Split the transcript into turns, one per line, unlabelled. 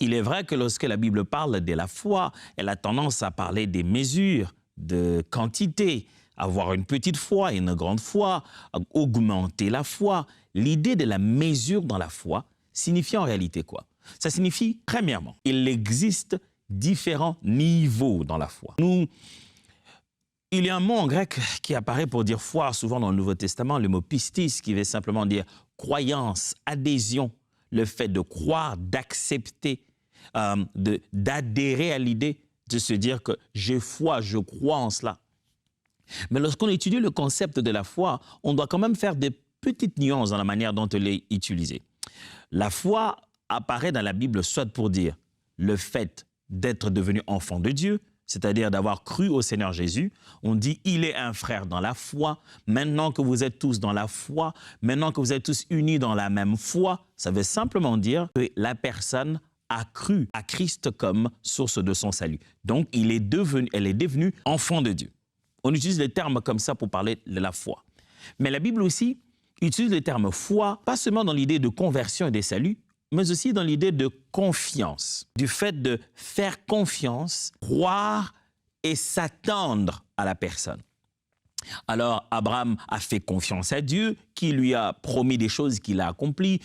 Il est vrai que lorsque la Bible parle de la foi, elle a tendance à parler des mesures, de quantité, avoir une petite foi et une grande foi, augmenter la foi. L'idée de la mesure dans la foi signifie en réalité quoi? Ça signifie, premièrement, il existe différents niveaux dans la foi. Il y a un mot en grec qui apparaît pour dire foi, souvent dans le Nouveau Testament, le mot pistis, qui veut simplement dire croyance, adhésion, le fait de croire, d'accepter, d'adhérer à l'idée, de se dire que j'ai foi, je crois en cela. Mais lorsqu'on étudie le concept de la foi, on doit quand même faire des petites nuances dans la manière dont elle est utilisée. La foi apparaît dans la Bible soit pour dire le fait d'être devenu enfant de Dieu, c'est-à-dire d'avoir cru au Seigneur Jésus. On dit, il est un frère dans la foi. Maintenant que vous êtes tous dans la foi, maintenant que vous êtes tous unis dans la même foi, ça veut simplement dire que la personne a cru à Christ comme source de son salut. Donc, elle est devenue enfant de Dieu. On utilise les termes comme ça pour parler de la foi. Mais la Bible aussi utilise le terme foi, pas seulement dans l'idée de conversion et de salut, mais aussi dans l'idée de confiance, du fait de faire confiance, croire et s'attendre à la personne. Alors, Abraham a fait confiance à Dieu, qui lui a promis des choses qu'il a accomplies.